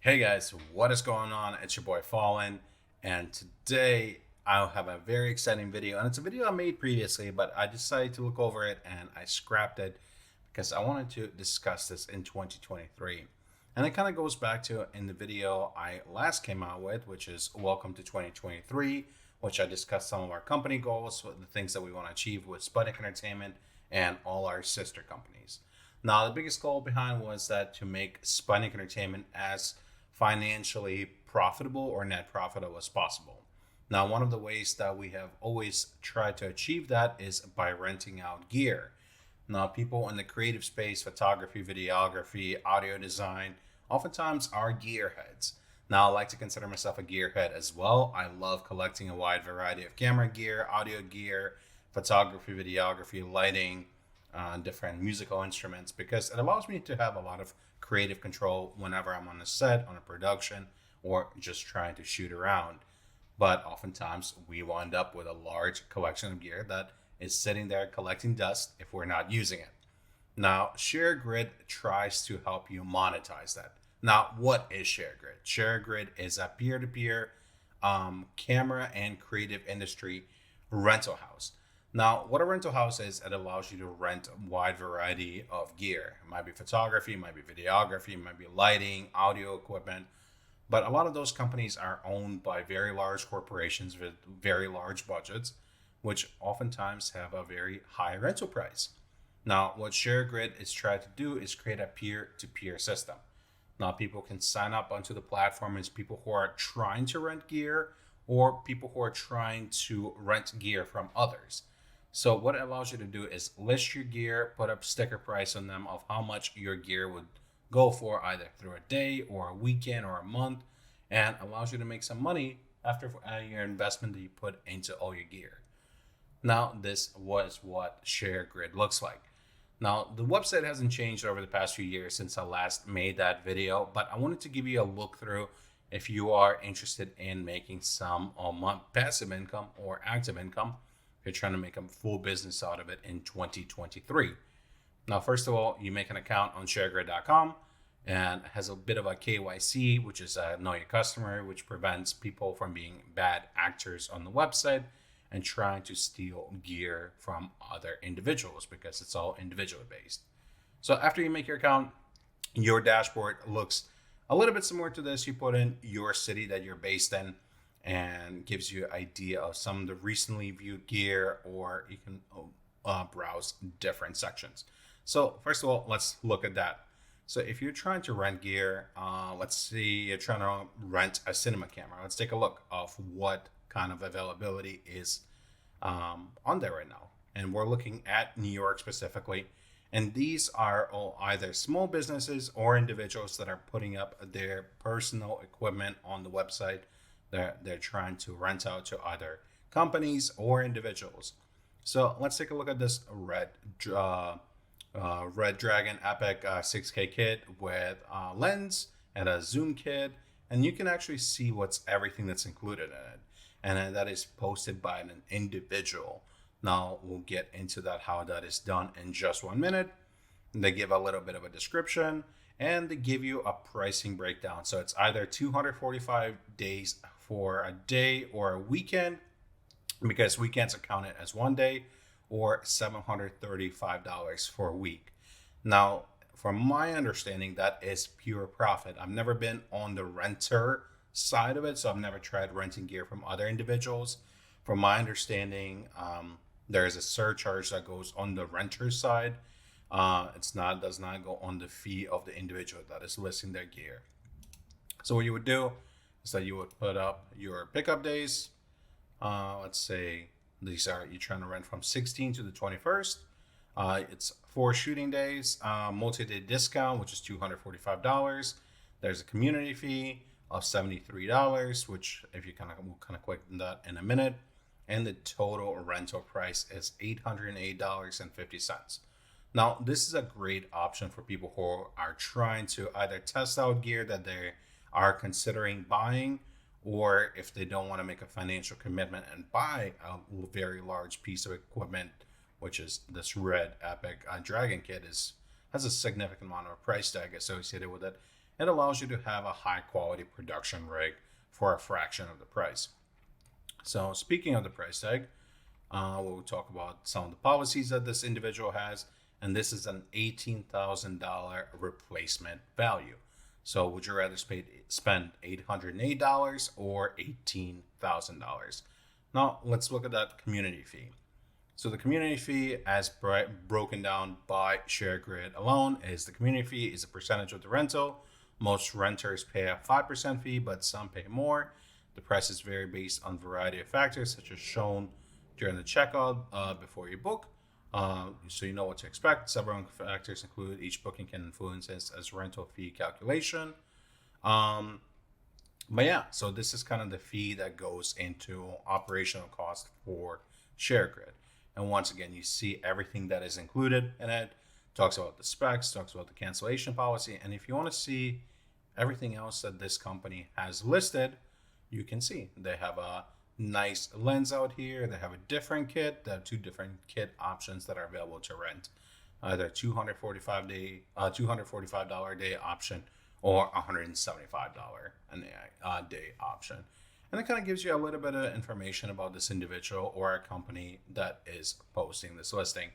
Hey guys, what is going on? It's your boy Fallen, and today I'll have a very exciting video. And it's a video I made previously, but I decided to look over it and I scrapped it because I wanted to discuss this in 2023. And it kind of goes back to in the video I last came out with, which is Welcome to 2023, which I discussed some of our company goals, the things that we want to achieve with Sputnik Entertainment and all our sister companies. Now, the biggest goal behind was that to make Sputnik Entertainment as financially profitable or net profitable as possible. Now, one of the ways that we have always tried to achieve that is by renting out gear. Now, people in the creative space, photography, videography, audio design, oftentimes are gearheads. Now, I like to consider myself a gearhead as well. I love collecting a wide variety of camera gear, audio gear, photography, videography, lighting, different musical instruments because it allows me to have a lot of creative control whenever I'm on a set, on a production, or just trying to shoot around. But oftentimes we wind up with a large collection of gear that is sitting there collecting dust if we're not using it. Now, Sharegrid tries to help you monetize that. Now, what is Sharegrid? Sharegrid is a peer to peer camera and creative industry rental house. Now, what a rental house is, it allows you to rent a wide variety of gear. It might be photography, it might be videography, it might be lighting, audio equipment. But a lot of those companies are owned by very large corporations with very large budgets, which oftentimes have a very high rental price. Now, what ShareGrid is trying to do is create a peer to peer system. Now, people can sign up onto the platform as people who are trying to rent gear or people who are trying to rent gear from others. So what it allows you to do is list your gear, put up sticker price on them of how much your gear would go for either through a day or a weekend or a month, and allows you to make some money after your investment that you put into all your gear. Now, this was what ShareGrid looks like. Now, the website hasn't changed over the past few years since I last made that video, but I wanted to give you a look through if you are interested in making some passive income or active income. If you're trying to make a full business out of it in 2023. Now, first of all, you make an account on sharegrid.com and it has a bit of a KYC, which is a know your customer, which prevents people from being bad actors on the website and trying to steal gear from other individuals because it's all individual based. So after you make your account, your dashboard looks a little bit similar to this. You put in your city that you're based in and gives you an idea of some of the recently viewed gear, or you can browse different sections. So first of all, let's look at that. So if you're trying to rent gear, let's see, you're trying to rent a cinema camera. Let's take a look of what kind of availability is on there right now. And we're looking at New York specifically. And these are all either small businesses or individuals that are putting up their personal equipment on the website. They're trying to rent out to either companies or individuals. So let's take a look at this Red Dragon Epic 6K kit with a lens and a zoom kit, and you can actually see what's everything that's included in it, and that is posted by an individual. Now we'll get into that, how that is done in just 1 minute. They give a little bit of a description and they give you a pricing breakdown. So it's either 245 days for a day or a weekend, because weekends are counted as 1 day, or $735 for a week. Now, from my understanding, that is pure profit. I've never been on the renter side of it, so I've never tried renting gear from other individuals. From my understanding, there is a surcharge that goes on the renter side. Does not go on the fee of the individual that is listing their gear. So what you would do is that you would put up your pickup days. Let's say you're trying to rent from 16 to the 21st. It's 4 shooting days, multi-day discount, which is $245. There's a community fee of $73, which if you we'll click on that in a minute. And the total rental price is $808.50. Now, this is a great option for people who are trying to either test out gear that they are considering buying, or if they don't want to make a financial commitment and buy a very large piece of equipment, which is this Red Epic Dragon kit, has a significant amount of price tag associated with it. It allows you to have a high quality production rig for a fraction of the price. So speaking of the price tag, we'll talk about some of the policies that this individual has, and this is an $18,000 replacement value. So would you rather spend $808 or $18,000? Now let's look at that community fee. So the community fee, as broken down by Sharegrid alone, is the community fee is a percentage of the rental. Most renters pay a 5% fee, but some pay more. The prices vary based on a variety of factors, such as shown during the checkout before you book, so you know what to expect. Several factors include each booking can influence as rental fee calculation. But yeah, so this is kind of the fee that goes into operational cost for Sharegrid. And once again, you see everything that is included in it. Talks about the specs, talks about the cancellation policy, and if you want to see everything else that this company has listed, you can see they have a nice lens out here. They have a different kit. They have two different kit options that are available to rent, either $245 a day option or $175 a day option. And it kind of gives you a little bit of information about this individual or a company that is posting this listing.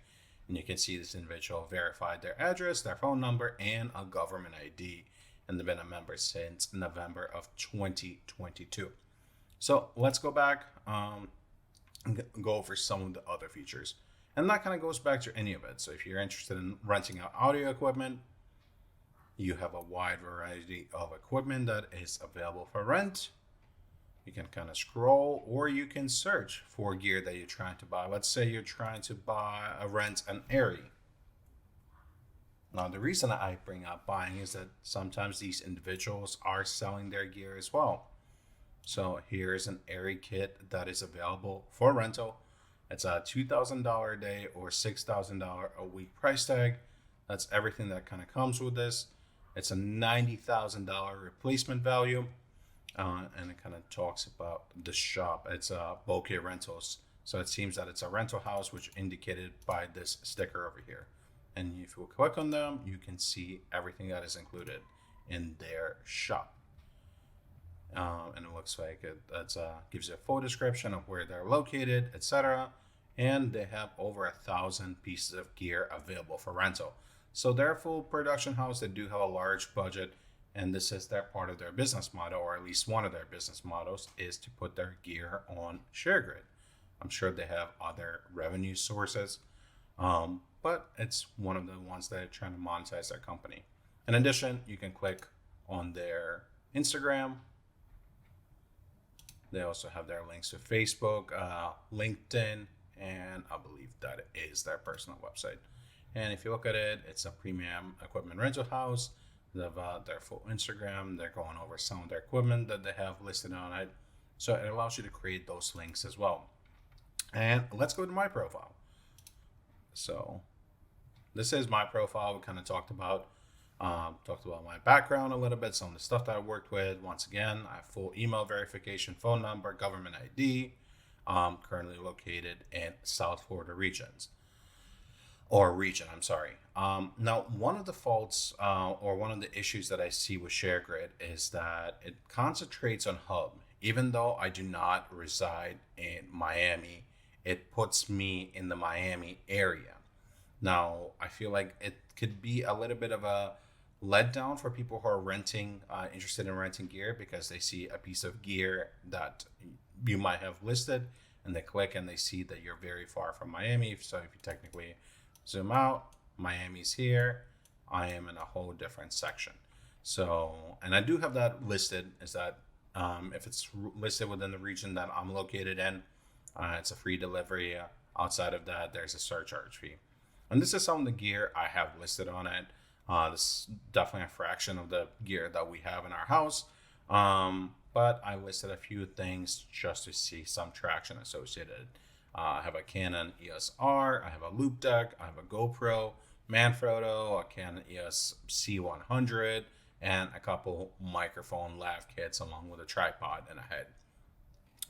And you can see this individual verified their address, their phone number, and a government ID. And they've been a member since November of 2022. So let's go back and go over some of the other features. And that kind of goes back to any of it. So if you're interested in renting out audio equipment, you have a wide variety of equipment that is available for rent. You can kind of scroll, or you can search for gear that you're trying to buy. Let's say you're trying to rent an Airy. Now, the reason I bring up buying is that sometimes these individuals are selling their gear as well. So here's an Airy kit that is available for rental. It's a $2,000 a day or $6,000 a week price tag. That's everything that kind of comes with this. It's a $90,000 replacement value. And it kind of talks about the shop. It's Bokeh Rentals. So it seems that it's a rental house, which indicated by this sticker over here. And if you click on them, you can see everything that is included in their shop. And it looks like it gives you a full description of where they're located, etc. And they have over 1,000 pieces of gear available for rental. So they're a full production house. They do have a large budget. And this is their part of their business model, or at least one of their business models, is to put their gear on Sharegrid. I'm sure they have other revenue sources, but it's one of the ones that are trying to monetize their company. In addition, you can click on their Instagram. They also have their links to Facebook, LinkedIn, and I believe that is their personal website. And if you look at it, it's a premium equipment rental house. They have their full Instagram. They're going over some of their equipment that they have listed on it. So it allows you to create those links as well. And let's go to my profile. So this is my profile. We kind of talked about my background a little bit, some of the stuff that I worked with. Once again, I have full email verification, phone number, government ID. Currently located in South Florida region. Now, one of the faults or one of the issues that I see with Sharegrid is that it concentrates on hub. Even though I do not reside in Miami, it puts me in the Miami area. Now, I feel like it could be a little bit of a letdown for people who are interested in renting gear, because they see a piece of gear that you might have listed and they click and they see that you're very far from Miami. So if you technically zoom out, Miami's here. I am in a whole different section. So, and I do have that listed, is that if it's listed within the region that I'm located in, it's a free delivery. Outside of that, there's a surcharge fee. And this is some of the gear I have listed on it. This is definitely a fraction of the gear that we have in our house. But I listed a few things just to see some traction associated. I have a Canon EOS R, I have a loop deck, I have a GoPro, Manfrotto, a Canon EOS C100, and a couple microphone lav kits along with a tripod and a head.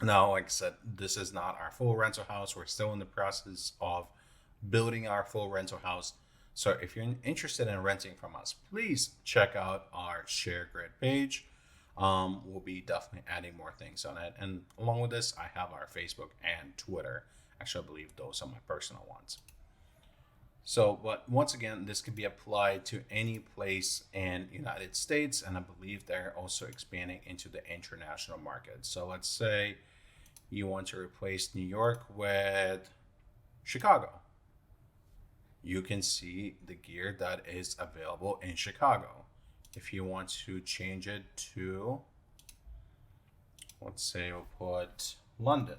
Now, like I said, this is not our full rental house. We're still in the process of building our full rental house. So if you're interested in renting from us, please check out our Sharegrid page. We'll be definitely adding more things on it. And along with this, I have our Facebook and Twitter. Actually, I believe those are my personal ones. So, but once again, this can be applied to any place in United States, and I believe they're also expanding into the international market. So let's say you want to replace New York with Chicago. You can see the gear that is available in Chicago. If you want to change it to, let's say we'll put London,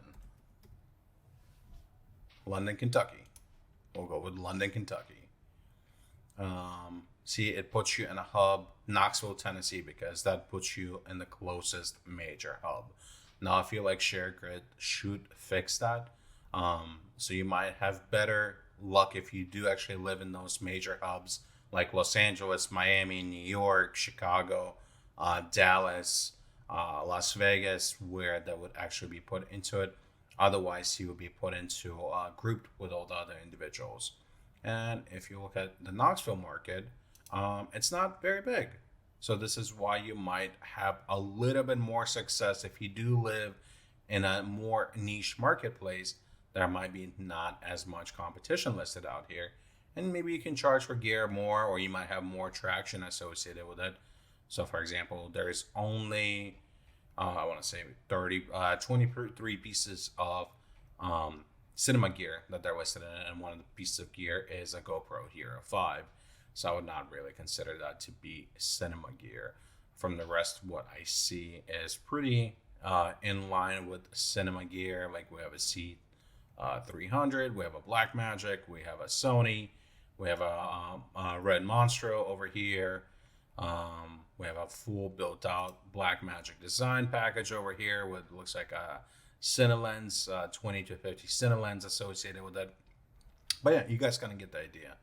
Kentucky. We'll go with London, Kentucky. See, it puts you in a hub, Knoxville, Tennessee, because that puts you in the closest major hub. Now, I feel like Sharegrid should fix that. So you might have better luck if you do actually live in those major hubs like Los Angeles, Miami, New York, Chicago, Dallas, Las Vegas, where that would actually be put into it. Otherwise, he would be put into grouped with all the other individuals. And if you look at the Knoxville market, it's not very big. So this is why you might have a little bit more success if you do live in a more niche marketplace. There might be not as much competition listed out here. And maybe you can charge for gear more, or you might have more traction associated with it. So for example, there's only I want to say 23 pieces of cinema gear that they're listed in, and one of the pieces of gear is a GoPro Hero 5. So I would not really consider that to be cinema gear. From the rest, what I see is pretty in line with cinema gear. Like we have a C300, we have a Blackmagic, we have a Sony, we have a Red Monstro over here. We have a full built out Blackmagic design package over here with looks like a Cinelens, 20 to 50 Cinelens associated with it. But yeah, you guys kind of get the idea.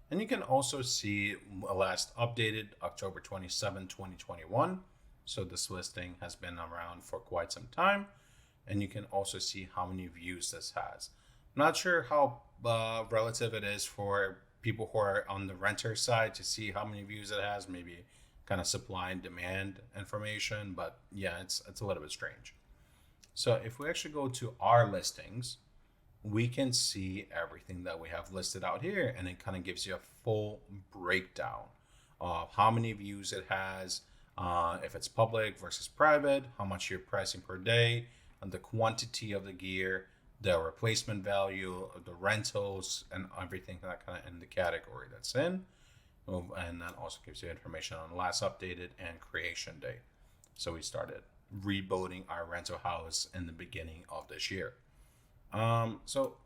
And you can also see last updated October 27, 2021. So this listing has been around for quite some time. And you can also see how many views this has. I'm not sure how relative it is for people who are on the renter side to see how many views it has, maybe kind of supply and demand information, but yeah, it's a little bit strange. So if we actually go to our listings, we can see everything that we have listed out here, and it kind of gives you a full breakdown of how many views it has, if it's public versus private, how much you're pricing per day, and the quantity of the gear, the replacement value of the rentals, and everything that kind of in the category that's in. And that also gives you information on last updated and creation date. So we started rebuilding our rental house in the beginning of this year. So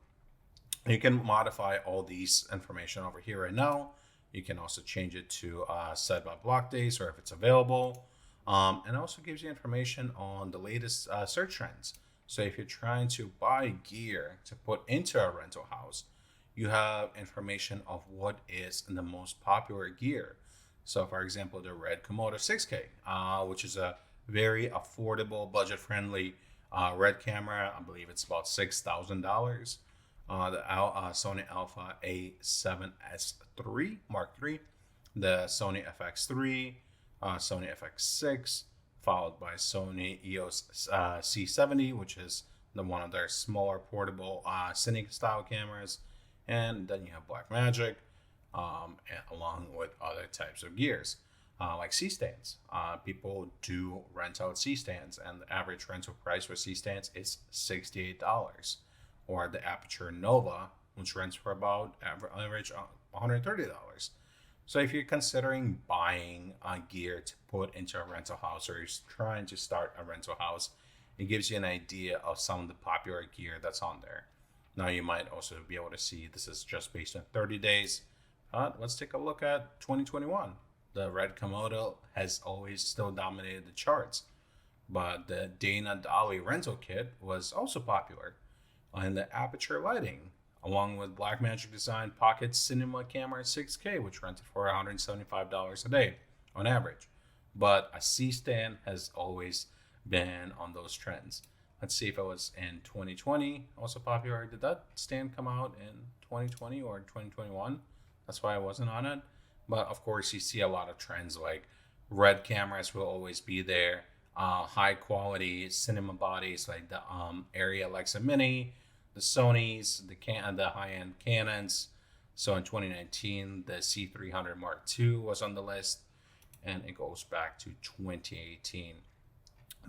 you can modify all these information over here right now. You can also change it to set by block days or if it's available. And also gives you information on the latest search trends. So if you're trying to buy gear to put into a rental house, you have information of what is the most popular gear. So for example, the Red Komodo 6K, which is a very affordable, budget-friendly Red camera. I believe it's about $6,000. The Sony Alpha A7S III Mark III, the Sony FX3, Sony FX6, followed by Sony EOS C70, which is one of their smaller portable cine style cameras. And then you have Blackmagic, along with other types of gears, like C-stands. People do rent out C-stands, and the average rental price for C-stands is $68. Or the Aperture Nova, which rents for about average $130. So if you're considering buying gear to put into a rental house, or you're trying to start a rental house, it gives you an idea of some of the popular gear that's on there. Now you might also be able to see this is just based on 30 days. Let's take a look at 2021. The Red Komodo has always still dominated the charts, but the Dana Dolly rental kit was also popular. And the Aperture lighting, along with Blackmagic Design Pocket Cinema Camera 6K, which rented for $175 a day on average. But a C-stand has always been on those trends. Let's see if it was in 2020 also popular. Did that stand come out in 2020 or 2021? That's why I wasn't on it. But of course, you see a lot of trends like red cameras will always be there. High quality cinema bodies like the Area Alexa Mini, the Sony's, the high end Canons. So in 2019, the C300 Mark II was on the list, and it goes back to 2018.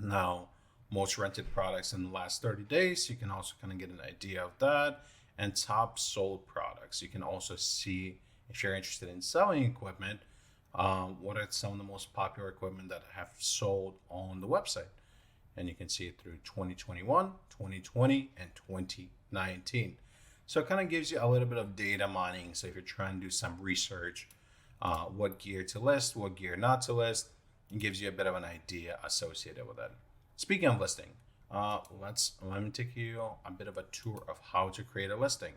Now, most rented products in the last 30 days, you can also kind of get an idea of that. And top sold products, you can also see if you're interested in selling equipment, what are some of the most popular equipment that have sold on the website. And you can see it through 2021, 2020, and 2019. So it kind of gives you a little bit of data mining. So if you're trying to do some research, what gear to list, what gear not to list, it gives you a bit of an idea associated with it. Speaking of listing, let me take you a bit of a tour of how to create a listing.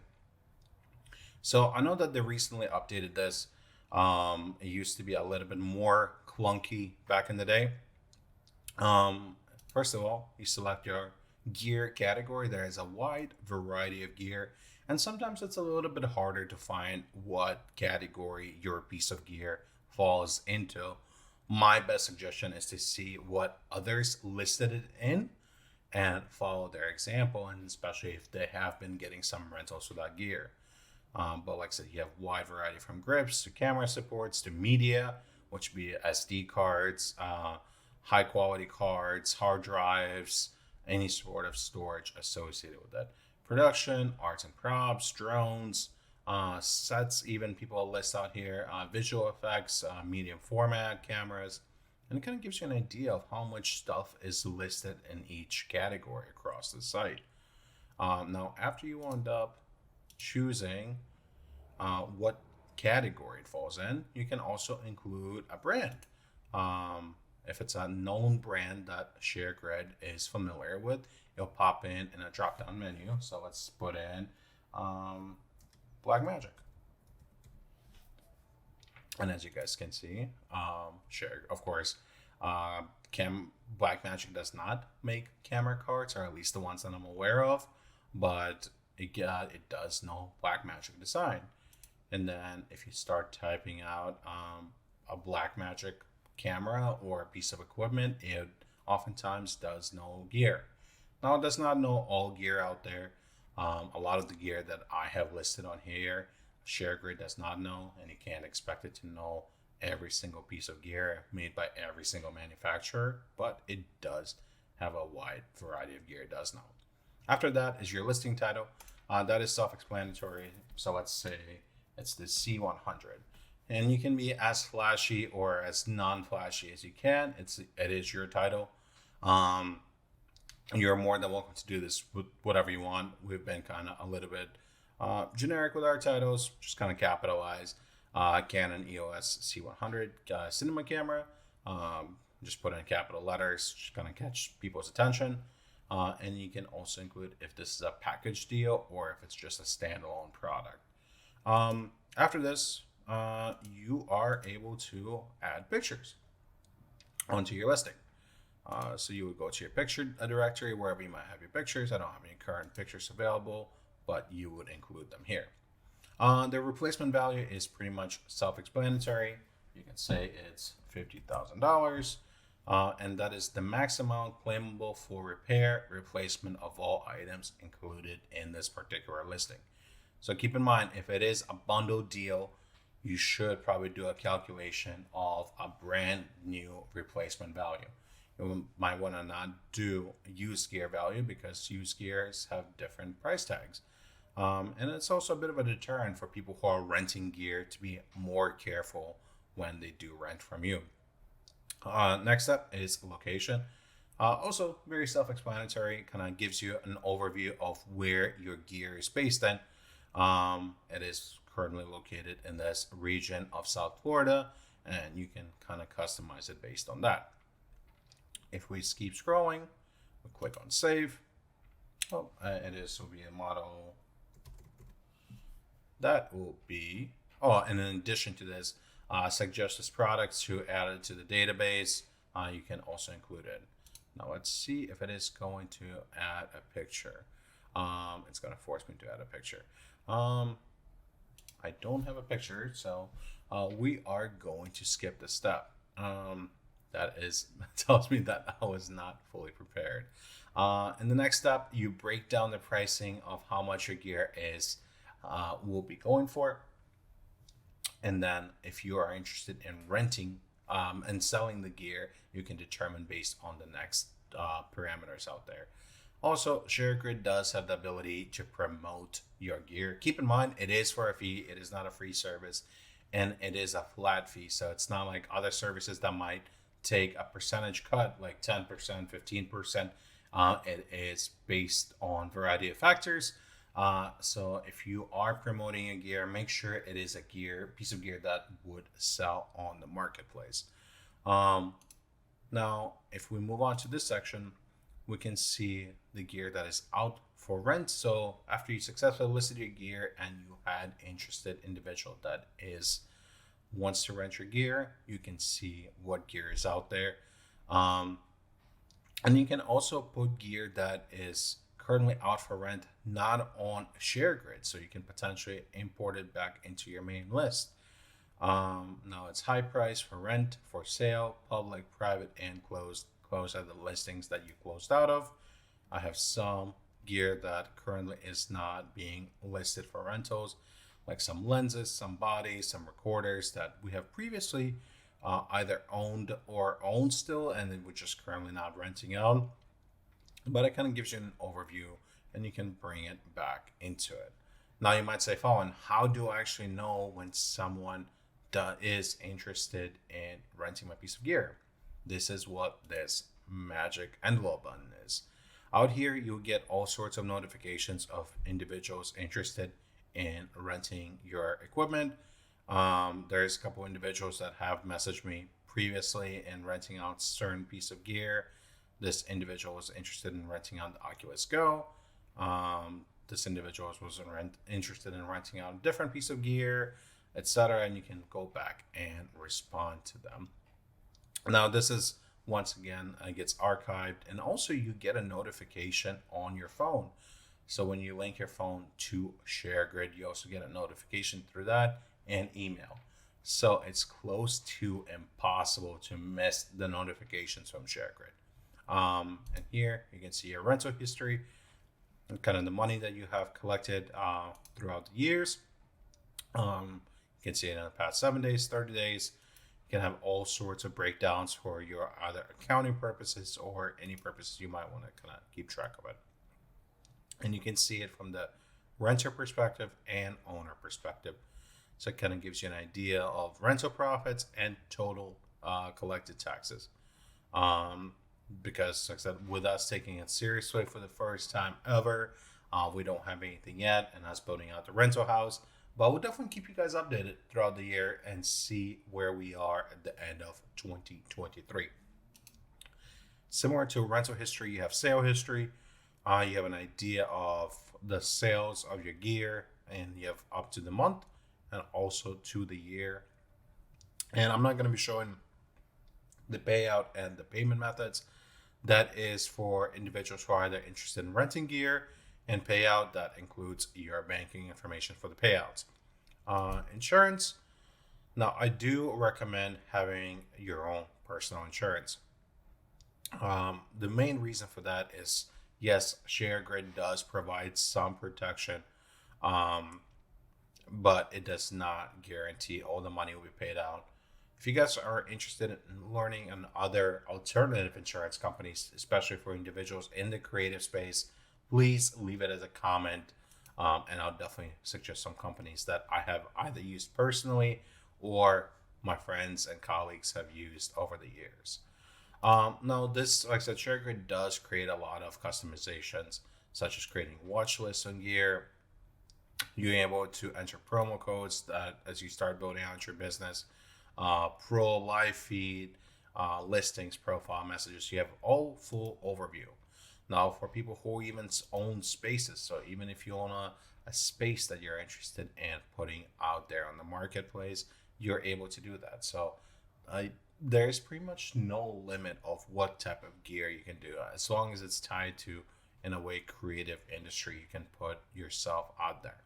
So I know that they recently updated this. It used to be a little bit more clunky back in the day. First of all, you select your gear category. There is a wide variety of gear, and sometimes it's a little bit harder to find what category your piece of gear falls into. My best suggestion is to see what others listed it in and follow their example, and especially if they have been getting some rentals for that gear. But like I said, you have wide variety from grips to camera supports to media, which would be SD cards, high quality cards, hard drives, any sort of storage associated with that. Production, arts and props, drones, sets, even people list out here, visual effects, medium format cameras, and it kind of gives you an idea of how much stuff is listed in each category across the site. Now, after you end up choosing what category it falls in, you can also include a brand. If it's a known brand that Sharegrid is familiar with, it'll pop in a drop down menu. So let's put in Blackmagic. And as you guys can see, Share, of course, Blackmagic does not make camera cards, or at least the ones that I'm aware of, but it does know Blackmagic design. And then if you start typing out a Blackmagic camera or a piece of equipment, it oftentimes does know gear. Now, it does not know all gear out there. A lot of the gear that I have listed on here, Sharegrid does not know, and you can't expect it to know every single piece of gear made by every single manufacturer, but it does have a wide variety of gear it does know. After that is your listing title. That is self-explanatory. So let's say it's the C100. And you can be as flashy or as non-flashy as you can. It is your title. You're more than welcome to do this with whatever you want. We've been kind of a little bit generic with our titles, just kind of capitalize. Canon EOS C100 cinema camera. Just put in capital letters, just kind of catch people's attention. And you can also include if this is a package deal or if it's just a standalone product. After this, you are able to add pictures onto your listing. So you would go to your picture directory, wherever you might have your pictures. I don't have any current pictures available, but you would include them here. The replacement value is pretty much self-explanatory. You can say it's $50,000, and that is the max amount claimable for repair, replacement of all items included in this particular listing. So keep in mind, if it is a bundle deal, you should probably do a calculation of a brand new replacement value. You might want to not do used gear value because used gears have different price tags. And it's also a bit of a deterrent for people who are renting gear to be more careful when they do rent from you. Next up is location. Also very self-explanatory, kind of gives you an overview of where your gear is based in. It is currently located in this region of South Florida, and you can kind of customize it based on that. If we keep scrolling, we click on save. Oh, it is will be a model. That will be, and in addition to this, suggest this product to add it to the database. You can also include it. Now let's see if it is going to add a picture. It's going to force me to add a picture. I I don't have a picture, so we are going to skip the step. That is tells me that I was not fully prepared. In the next step, you break down the pricing of how much your gear is will be going for, and then if you are interested in renting and selling the gear, you can determine based on the next parameters out there. Also, Sharegrid does have the ability to promote your gear. Keep in mind, it is for a fee. It is not a free service, and it is a flat fee. So it's not like other services that might take a percentage cut, like 10%, 15%. It is based on a variety of factors. So if you are promoting a gear, make sure it is a piece of gear that would sell on the marketplace. Now, if we move on to this section, we can see the gear that is out for rent. So after you successfully listed your gear and you had interested individual that is wants to rent your gear, you can see what gear is out there. And you can also put gear that is currently out for rent, not on Sharegrid. So you can potentially import it back into your main list. Now it's high price for rent, for sale, public, private, and closed. Closed are the listings that you closed out of. I have some gear that currently is not being listed for rentals, like some lenses, some bodies, some recorders that we have previously either owned or own still, and then we're just currently not renting out. But it kind of gives you an overview and you can bring it back into it. Now you might say, Fallon, how do I actually know when someone is interested in renting my piece of gear? This is what this magic envelope button is. Out here, you'll get all sorts of notifications of individuals interested in renting your equipment. There's a couple individuals that have messaged me previously in renting out certain piece of gear. This individual was interested in renting out the Oculus Go. This individual was interested in renting out a different piece of gear, etc. And you can go back and respond to them. Now, this is once again, it gets archived, and also you get a notification on your phone. So when you link your phone to Sharegrid, you also get a notification through that and email. So it's close to impossible to miss the notifications from Sharegrid. And here you can see your rental history and kind of the money that you have collected throughout the years. You can see it in the past 7 days, 30 days. You can have all sorts of breakdowns for your either accounting purposes or any purposes you might want to kind of keep track of it. And you can see it from the renter perspective and owner perspective. So it kind of gives you an idea of rental profits and total collected taxes. Because, like I said, with us taking it seriously for the first time ever, we don't have anything yet, and us building out the rental house. But we'll definitely keep you guys updated throughout the year and see where we are at the end of 2023. Similar to rental history, you have sale history. You have an idea of the sales of your gear, and you have up to the month and also to the year. And I'm not going to be showing the payout and the payment methods. That is for individuals who are either interested in renting gear, and payout that includes your banking information for the payouts. Insurance. Now, I do recommend having your own personal insurance. The main reason for that is, yes, Sharegrid does provide some protection, but it does not guarantee all the money will be paid out. If you guys are interested in learning on other alternative insurance companies, especially for individuals in the creative space, please leave it as a comment, and I'll definitely suggest some companies that I have either used personally or my friends and colleagues have used over the years. Now, this, like I said, Sharegrid does create a lot of customizations, such as creating watch lists on gear. You're able to enter promo codes that as you start building out your business, pro live feed, listings, profile messages. You have all full overview. Now, for people who even own spaces, so even if you own a space that you're interested in putting out there on the marketplace, you're able to do that. So there's pretty much no limit of what type of gear you can do. As long as it's tied to, in a way, creative industry, you can put yourself out there.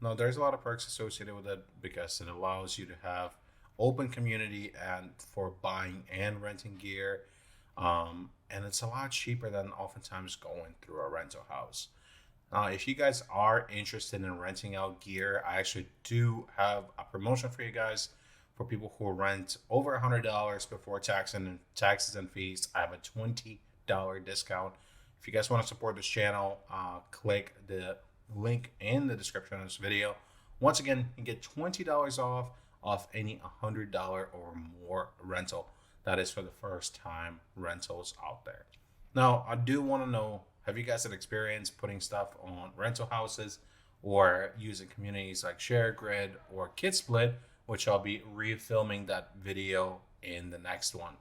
Now, there's a lot of perks associated with it because it allows you to have open community and for buying and renting gear. And it's a lot cheaper than oftentimes going through a rental house. If you guys are interested in renting out gear, I actually do have a promotion for you guys for people who rent over $100 before taxes and fees. I have a $20 discount. If you guys want to support this channel, click the link in the description of this video. Once again, you get $20 off any $100 or more rental. That is for the first time rentals out there. Now, I do want to know, have you guys had experience putting stuff on rental houses or using communities like Sharegrid or KidSplit, which I'll be refilming that video in the next one.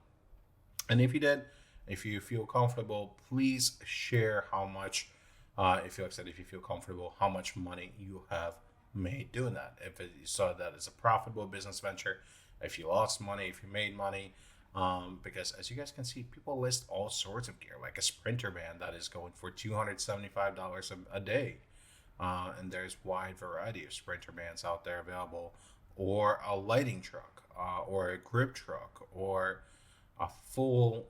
And if you did, if you feel comfortable, please share how much, if you feel comfortable, how much money you have made doing that. If you saw that as a profitable business venture, if you lost money, if you made money, because as you guys can see, people list all sorts of gear, like a sprinter band that is going for $275 a day. And there's wide variety of sprinter bands out there available, or a lighting truck, or a grip truck, or a full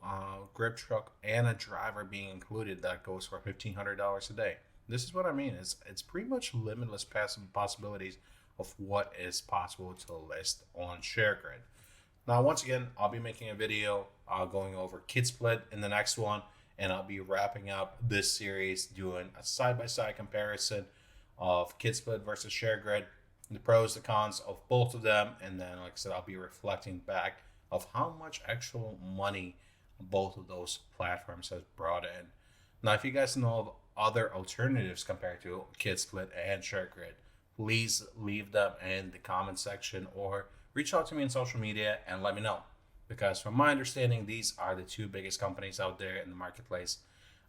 grip truck and a driver being included that goes for $1,500 a day. This is what I mean. It's pretty much limitless possibilities of what is possible to list on Sharegrid. Now, once again, I'll be making a video going over KidSplit in the next one, and I'll be wrapping up this series doing a side-by-side comparison of KidSplit versus Sharegrid, the pros, the cons of both of them, and then, like I said, I'll be reflecting back of how much actual money both of those platforms has brought in. Now, if you guys know of other alternatives compared to KidSplit and Sharegrid, please leave them in the comment section or reach out to me on social media and let me know. Because from my understanding, these are the two biggest companies out there in the marketplace.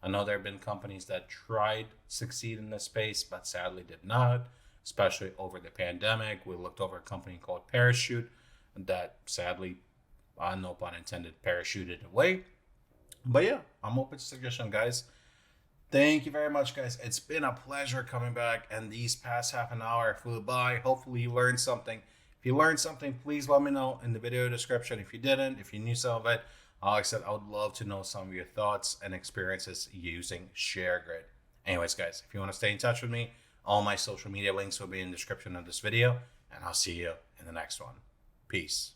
I know there have been companies that tried to succeed in this space, but sadly did not, especially over the pandemic. We looked over a company called Parachute that sadly, no pun intended, parachuted away. But yeah, I'm open to suggestion, guys. Thank you very much, guys. It's been a pleasure coming back, and these past half an hour flew by. Hopefully you learned something. If you learned something, please let me know in the video description. If you didn't, if you knew some of it, like I said, I would love to know some of your thoughts and experiences using Sharegrid. Anyways, guys, if you want to stay in touch with me, all my social media links will be in the description of this video, and I'll see you in the next one. Peace.